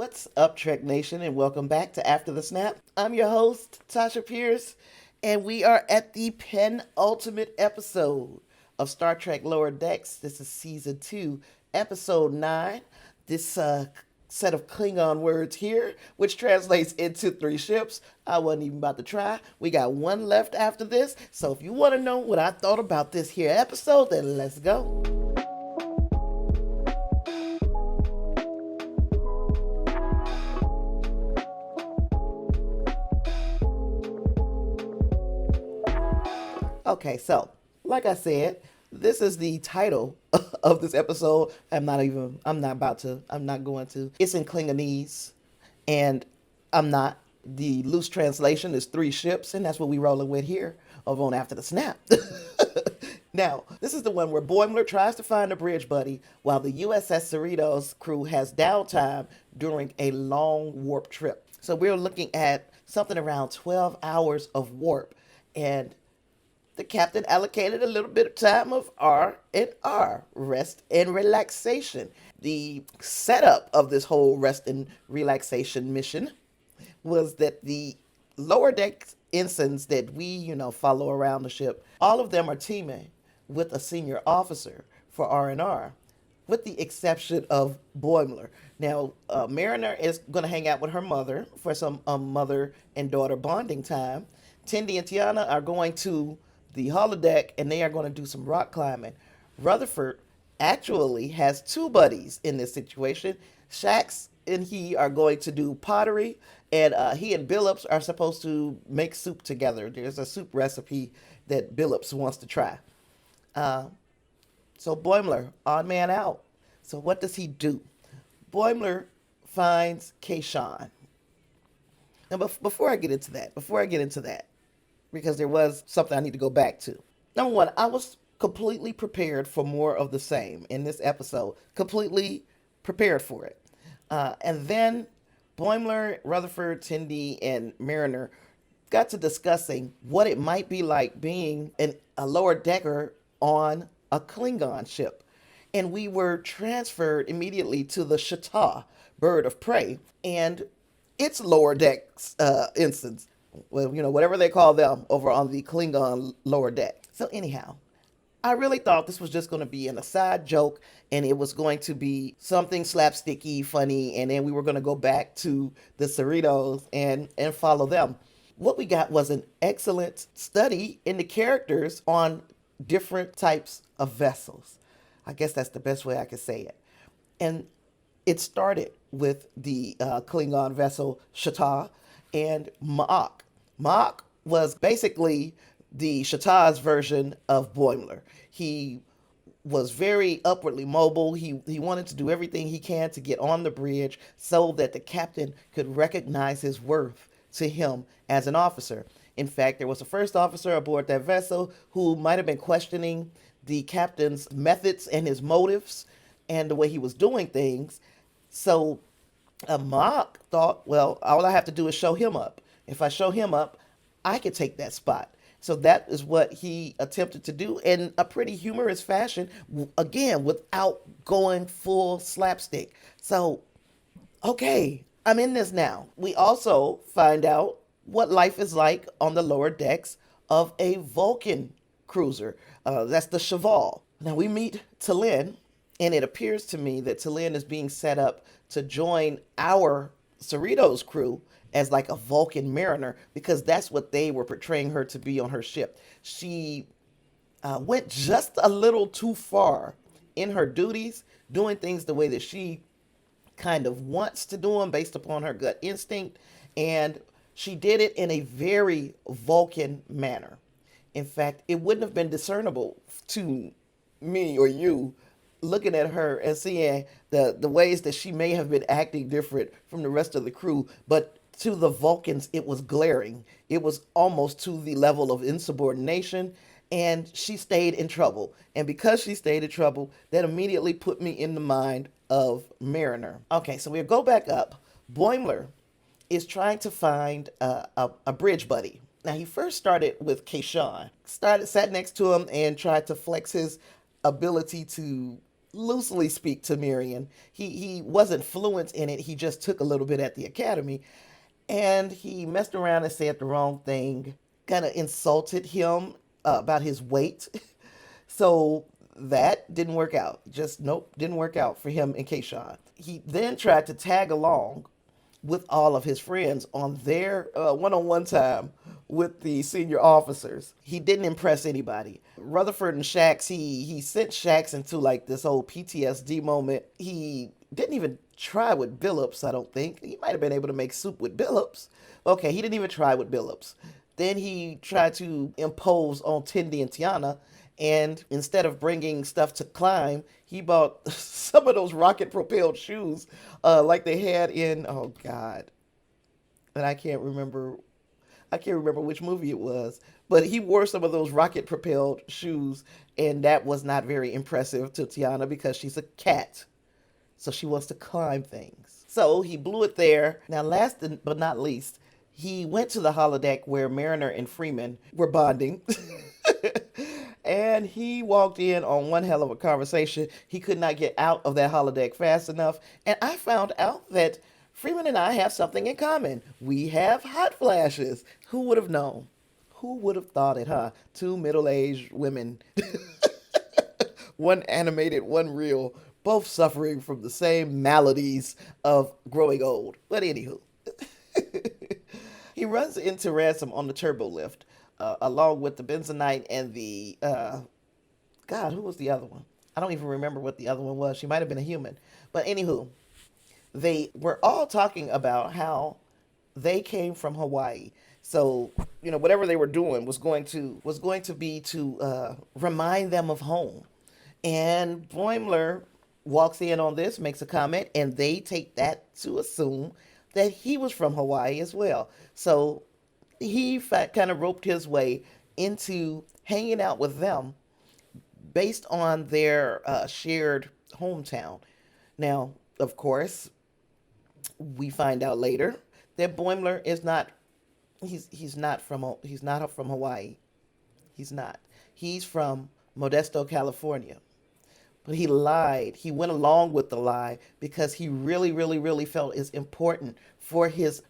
What's up, Trek Nation, and welcome back to After the Snap. I'm your host, Tasha Pierce, and we are at the penultimate episode of Star Trek Lower Decks. This is Season 2, Episode 9. This set of Klingon words here, which translates into 3 ships. I wasn't even about to try. We got one left after this, so if you want to know what I thought about this here episode, then let's go. Okay, so like I said, this is the title of this episode. I'm not going to. It's in Klingonese, and I'm not. The loose translation is 3 ships, and that's what we rolling with here over on After the Snap. Now, this is the one where Boimler tries to find a bridge buddy while the U.S.S. Cerritos crew has downtime during a long warp trip. So we're looking at something around 12 hours of warp, and the captain allocated a little bit of time of R&R, rest and relaxation. The setup of this whole rest and relaxation mission was that the lower deck ensigns that we, follow around the ship, all of them are teaming with a senior officer for R&R, with the exception of Boimler. Now, Mariner is going to hang out with her mother for some mother and daughter bonding time. Tendi and Tiana are going to the holodeck, and they are going to do some rock climbing. Rutherford actually has 2 buddies in this situation. Shax and he are going to do pottery, and he and Billups are supposed to make soup together. There's a soup recipe that Billups wants to try. So Boimler, odd man out. So what does he do? Boimler finds Kayshawn. Now, before I get into that, because there was something I need to go back to. Number one, I was completely prepared for more of the same in this episode. Completely prepared for it. And then Boimler, Rutherford, Tendi, and Mariner got to discussing what it might be like being a lower decker on a Klingon ship. And we were transferred immediately to the Shata, bird of prey, and its lower decks instance. Well, whatever they call them over on the Klingon lower deck. So anyhow, I really thought this was just going to be an aside joke, and it was going to be something slapsticky, funny, and then we were going to go back to the Cerritos and follow them. What we got was an excellent study in the characters on different types of vessels. I guess that's the best way I could say it. And it started with the Klingon vessel Shata and Ma'ak. Ma'ak was basically the Shata's version of Boimler. He was very upwardly mobile. He wanted to do everything he can to get on the bridge so that the captain could recognize his worth to him as an officer. In fact, there was a first officer aboard that vessel who might have been questioning the captain's methods and his motives and the way he was doing things. So Ma'ak thought, well, all I have to do is show him up. If I show him up, I can take that spot. So that is what he attempted to do in a pretty humorous fashion, again, without going full slapstick. So, okay, I'm in this now. We also find out what life is like on the lower decks of a Vulcan cruiser. That's the Cheval. Now we meet T'Lyn, and it appears to me that T'Lyn is being set up to join our Cerritos crew as like a Vulcan mariner, because that's what they were portraying her to be on her ship. She went just a little too far in her duties, doing things the way that she kind of wants to do them based upon her gut instinct, and she did it in a very Vulcan manner. In fact, it wouldn't have been discernible to me or you looking at her and seeing the ways that she may have been acting different from the rest of the crew, but to the Vulcans, it was glaring. It was almost to the level of insubordination, and she stayed in trouble. And because she stayed in trouble, that immediately put me in the mind of Mariner. Okay, so we'll go back up. Boimler is trying to find a bridge buddy. Now, he first started with Kayshawn, sat next to him and tried to flex his ability to loosely speak Temerian. He wasn't fluent in it. He just took a little bit at the academy, and he messed around and said the wrong thing. Kind of insulted him about his weight. So that didn't work out. Just nope, didn't work out for him and Kayshawn. He then tried to tag along with all of his friends on their one-on-one time with the senior officers. He didn't impress anybody. Rutherford and Shax, he sent Shax into like this whole PTSD moment. He didn't even try with Billups, I don't think. He might have been able to make soup with Billups. Okay, he didn't even try with Billups. Then he tried to impose on Tindy and Tiana, and instead of bringing stuff to climb, he bought some of those rocket-propelled shoes like they had in, oh God, and I can't remember. I can't remember which movie it was, but he wore some of those rocket-propelled shoes, and that was not very impressive to Tiana because she's a cat, so she wants to climb things. So he blew it there. Now, last but not least, he went to the holodeck where Mariner and Freeman were bonding. And he walked in on one hell of a conversation. He could not get out of that holodeck fast enough. And I found out that Freeman and I have something in common. We have hot flashes. Who would have known? Who would have thought it, huh? Two middle-aged women, one animated, one real, both suffering from the same maladies of growing old. But anywho, he runs into Ransom on the turbo lift, along with the Benzonite and the, God, who was the other one? I don't even remember what the other one was. She might have been a human. But anywho, they were all talking about how they came from Hawaii. So, whatever they were doing was going to be to remind them of home. And Boimler walks in on this, makes a comment, and they take that to assume that he was from Hawaii as well. So he kind of roped his way into hanging out with them based on their shared hometown. Now, of course, we find out later that Boimler is not. He's not from Hawaii. He's not. He's from Modesto, California. But he lied. He went along with the lie because he really, really, really felt it's important for his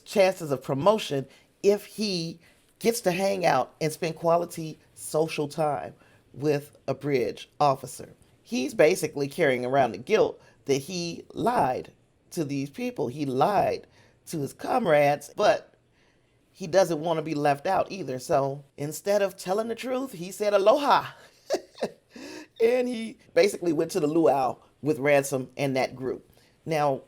chances of promotion if he gets to hang out and spend quality social time with a bridge officer. He's basically carrying around the guilt that he lied to these people. He lied to his comrades, but he doesn't want to be left out either. So instead of telling the truth, he said aloha. And he basically went to the luau with Ransom and that group. Now,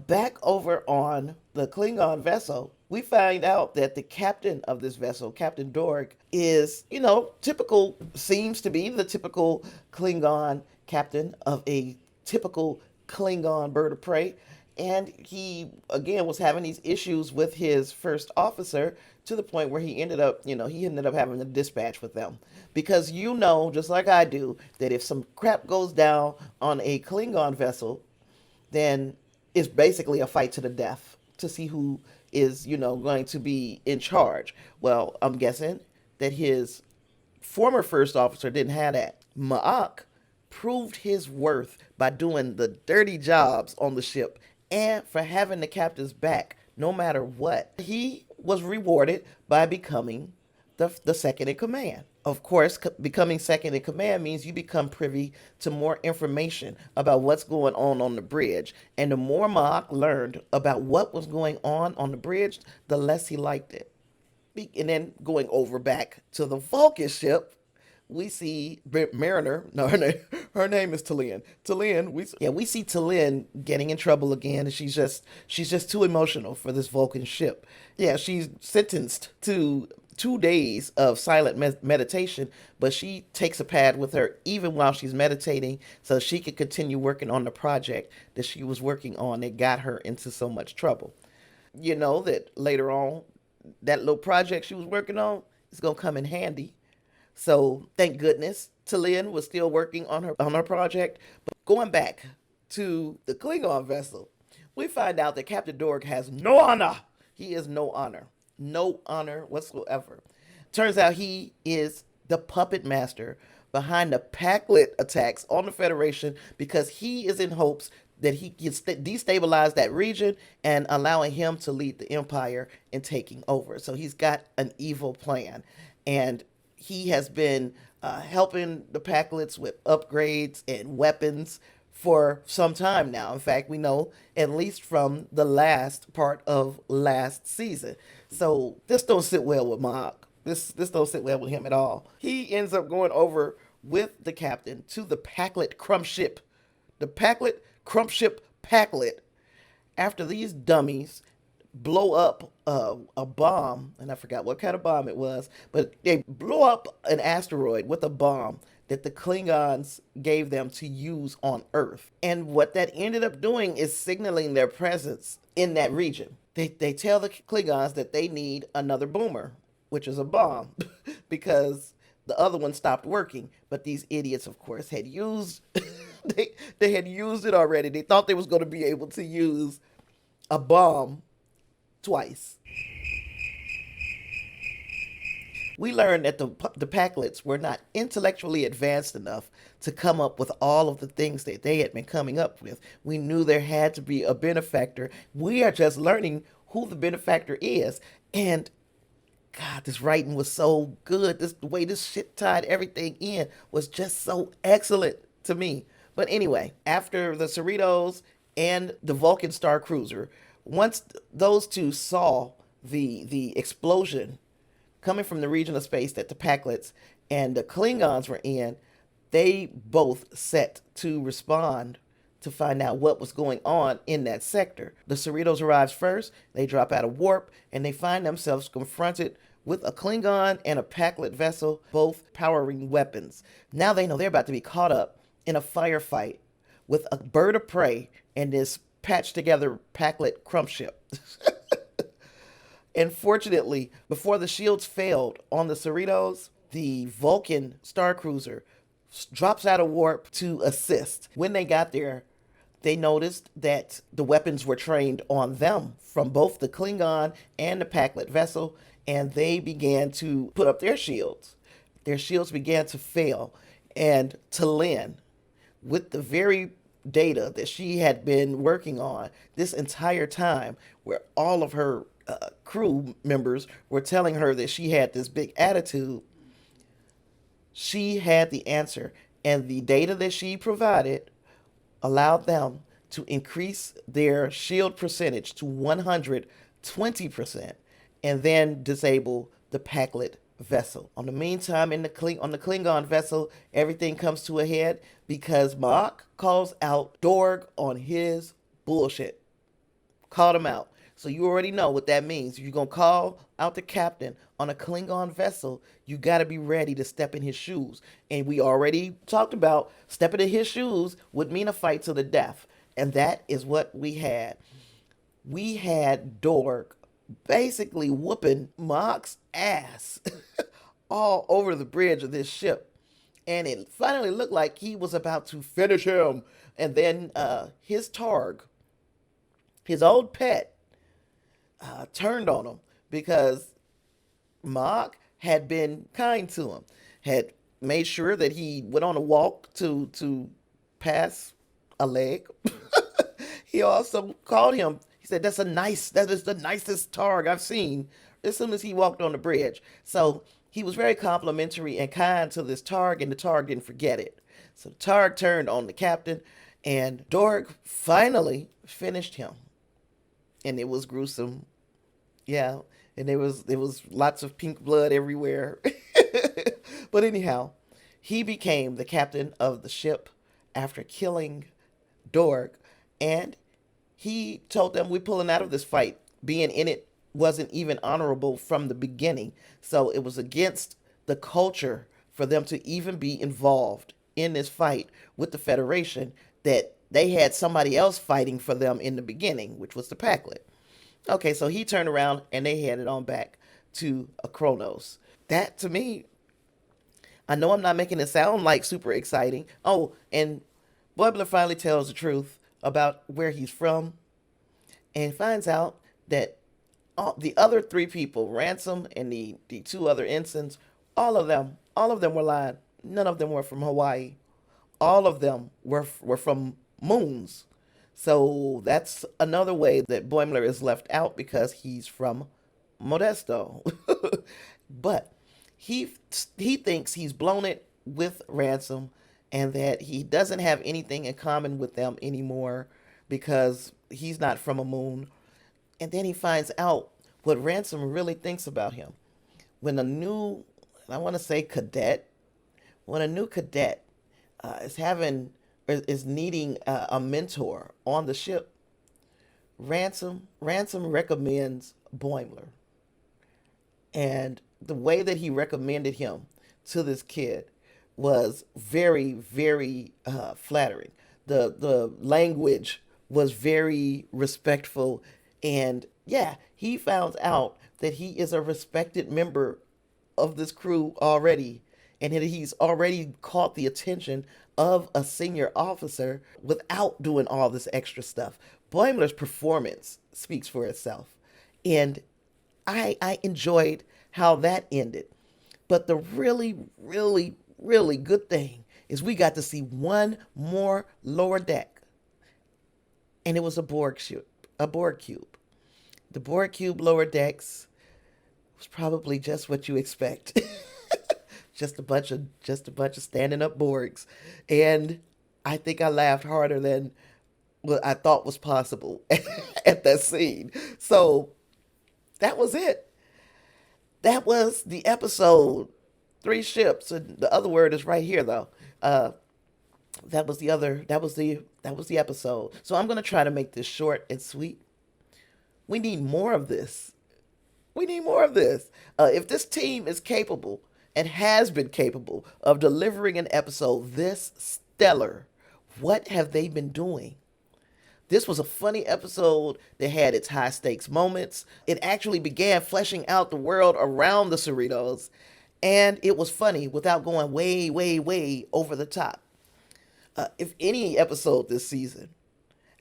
back over on the Klingon vessel, we find out that the captain of this vessel, Captain Dorg, is, seems to be the typical Klingon captain of a typical Klingon bird of prey. And he, again, was having these issues with his first officer to the point where he ended up having a dispatch with them. Because just like I do, that if some crap goes down on a Klingon vessel, then it's basically a fight to the death to see who is, going to be in charge. Well, I'm guessing that his former first officer didn't have that. Ma'ak proved his worth by doing the dirty jobs on the ship and for having the captain's back no matter what. He was rewarded by becoming the second in command. Of course, becoming second in command means you become privy to more information about what's going on the bridge. And the more Ma'ak learned about what was going on the bridge, the less he liked it. And then going over back to the Vulcan ship, we see Mariner. No, her name is Tallinn. We see Tallinn getting in trouble again, and she's just too emotional for this Vulcan ship. Yeah, she's sentenced to 2 days of silent meditation, but she takes a pad with her even while she's meditating so she could continue working on the project that she was working on that got her into so much trouble. That later on, that little project she was working on is going to come in handy. So thank goodness Tallinn was still working on her project. But going back to the Klingon vessel, we find out that Captain Dorg has no honor. He is no honor. No honor whatsoever. Turns out he is the puppet master behind the Packlet attacks on the Federation because he is in hopes that he can destabilize that region and allowing him to lead the Empire in taking over. So he's got an evil plan. And he has been helping the Packlets with upgrades and weapons for some time now. In fact, we know at least from the last part of last season. So this don't sit well with Mog. This don't sit well with him at all. He ends up going over with the captain to the Packlet crump ship. The Packlet crump ship Packlet. After these dummies blow up a bomb, and I forgot what kind of bomb it was, but they blow up an asteroid with a bomb that the Klingons gave them to use on Earth. And what that ended up doing is signaling their presence in that region. They tell the Klingons that they need another boomer, which is a bomb, because the other one stopped working. But these idiots, of course, had used they had used it already. They thought they was going to be able to use a bomb twice. We learned that the Packlets were not intellectually advanced enough to come up with all of the things that they had been coming up with. We knew there had to be a benefactor. We are just learning who the benefactor is. And God, this writing was so good. The way this shit tied everything in was just so excellent to me. But anyway, after the Cerritos and the Vulcan Star Cruiser, once those two saw the explosion coming from the region of space that the Packlets and the Klingons were in, they both set to respond to find out what was going on in that sector. The Cerritos arrives first, they drop out of warp, and they find themselves confronted with a Klingon and a Packlet vessel, both powering weapons. Now they know they're about to be caught up in a firefight with a bird of prey and this patched together Packlet crump ship. And fortunately, before the shields failed on the Cerritos, the Vulcan Star Cruiser drops out of warp to assist. When they got there, they noticed that the weapons were trained on them from both the Klingon and the Packlet vessel, and they began to put up their shields. Their shields began to fail, and T'Lyn, with the very data that she had been working on this entire time, where all of her crew members were telling her that she had this big attitude, she had the answer. And the data that she provided allowed them to increase their shield percentage to 120% and then disable the Packlet vessel. On the meantime, on the Klingon vessel, everything comes to a head because Mach calls out Dorg on his bullshit. Called him out. So you already know what that means. If you're going to call out the captain on a Klingon vessel, you got to be ready to step in his shoes. And we already talked about stepping in his shoes would mean a fight to the death. And that is what we had. We had Dorg basically whooping Mach's ass all over the bridge of this ship. And it finally looked like he was about to finish him. And then his Targ, his old pet, turned on him because Mach had been kind to him, had made sure that he went on a walk to pass a leg. He also called him. He said, that is the nicest Targ I've seen, as soon as he walked on the bridge. So he was very complimentary and kind to this Targ, and the Targ didn't forget it. So the Targ turned on the captain, and Dorg finally finished him. And it was gruesome. Yeah, and there was lots of pink blood everywhere. But anyhow, he became the captain of the ship after killing Dorg, and he told them, we're pulling out of this fight. Being in it wasn't even honorable from the beginning. So it was against the culture for them to even be involved in this fight with the Federation, that they had somebody else fighting for them in the beginning, which was the Packlet. Okay, so he turned around and they headed on back to Kronos. That, to me, I know I'm not making it sound like super exciting. Oh, and Boimler finally tells the truth about where he's from and finds out that the other three people, Ransom and the two other ensigns, all of them were lying. None of them were from Hawaii. All of them were from moons. So that's another way that Boimler is left out because he's from Modesto. But he he thinks he's blown it with Ransom and that he doesn't have anything in common with them anymore because he's not from a moon. And then he finds out what Ransom really thinks about him. When a new, I want to say cadet, when a new cadet is having is needing a mentor on the ship, Ransom recommends Boimler, and the way that he recommended him to this kid was very, very flattering. The language was very respectful, and yeah, he found out that he is a respected member of this crew already, and that he's already caught the attention of a senior officer without doing all this extra stuff. Boimler's performance speaks for itself, and I enjoyed how that ended. But the really, really, really good thing is we got to see one more lower deck, and it was a Borg cube. A Borg cube. The Borg cube lower decks was probably just what you expect. just a bunch of standing up Borgs, and I think I laughed harder than what I thought was possible at that scene. So that was it. That was the episode. Three ships, and the other word is right here though. That was the other. That was the episode. So I'm gonna try to make this short and sweet. We need more of this. We need more of this. If this team is capable and has been capable of delivering an episode this stellar, what have they been doing? This was a funny episode that had its high stakes moments. It actually began fleshing out the world around the Cerritos, and it was funny without going way, way, way over the top. If any episode this season,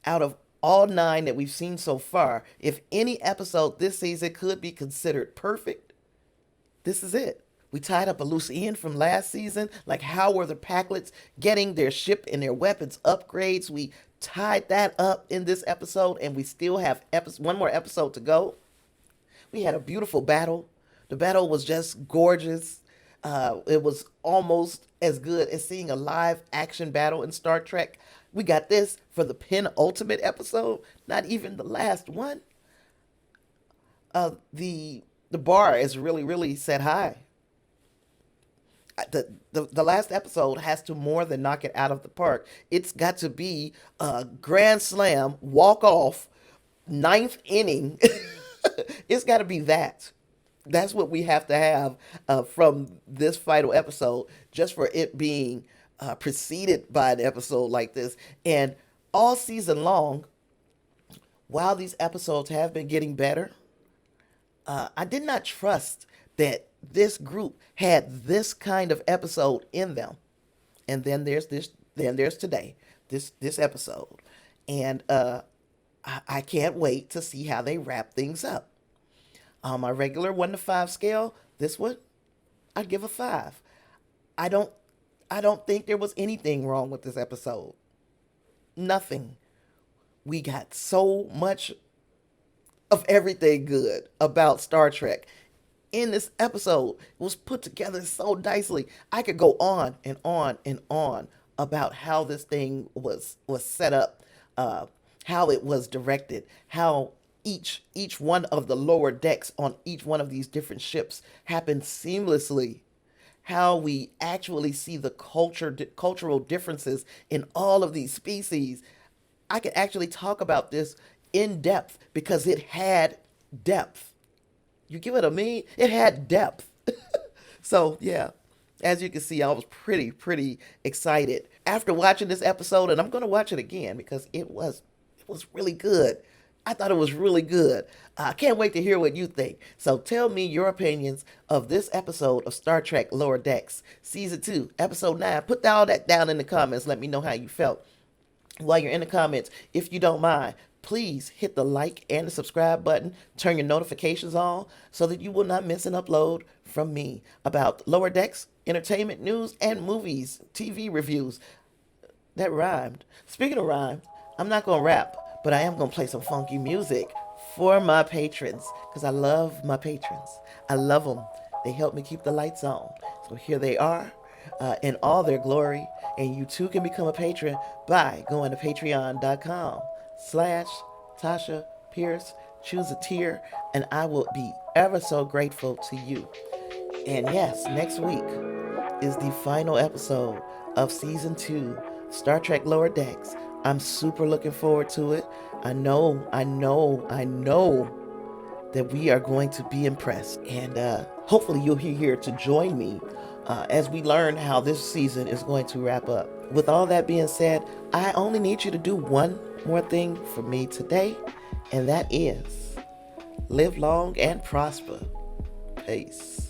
out of all 9 that we've seen so far, if any episode this season could be considered perfect, this is it. We tied up a loose end from last season, like how were the Packlets getting their ship and their weapons upgrades. We tied that up in this episode, and we still have one more episode to go. We had a beautiful battle. The battle was just gorgeous. It was almost as good as seeing a live action battle in Star Trek. We got this for the penultimate episode, not even the last one. The bar is really, really set high. The last episode has to more than knock it out of the park. It's got to be a grand slam, walk off, 9th inning. It's got to be that. That's what we have to have from this final episode, just for it being preceded by an episode like this. And all season long, while these episodes have been getting better, I did not trust that this group had this kind of episode in them. And then there's today, this episode. And I can't wait to see how they wrap things up. On my regular 1 to 5 scale, this one, I'd give a 5. I don't think there was anything wrong with this episode. Nothing. We got so much of everything good about Star Trek in this episode. It was put together so nicely. I could go on and on and on about how this thing was set up, how it was directed, how each one of the lower decks on each one of these different ships happened seamlessly, how we actually see the cultural differences in all of these species. I could actually talk about this in depth because it had depth. You get what I mean? It had depth. So yeah, as you can see, I was pretty excited after watching this episode, and I'm going to watch it again because it was really good. I thought it was really good. I can't wait to hear what you think. So tell me your opinions of this episode of Star Trek Lower Decks, Season 2, Episode 9. Put all that down in the comments. Let me know how you felt. While you're in the comments, if you don't mind, Please hit the like and the subscribe button. Turn your notifications on so that you will not miss an upload from me about Lower Decks, entertainment news, and movies, TV reviews. That rhymed. Speaking of rhymes, I'm not going to rap, but I am going to play some funky music for my patrons because I love my patrons. I love them. They help me keep the lights on. So here they are in all their glory. And you too can become a patron by going to patreon.com/Tasha Pierce. Choose a tier, and I will be ever so grateful to you. And yes, next week is the final episode of season 2, Star Trek Lower Decks. I'm super looking forward to it. I know that we are going to be impressed. And hopefully you'll be here to join me as we learn how this season is going to wrap up. With all that being said, I only need you to do one more thing for me today, and that is live long and prosper. Peace.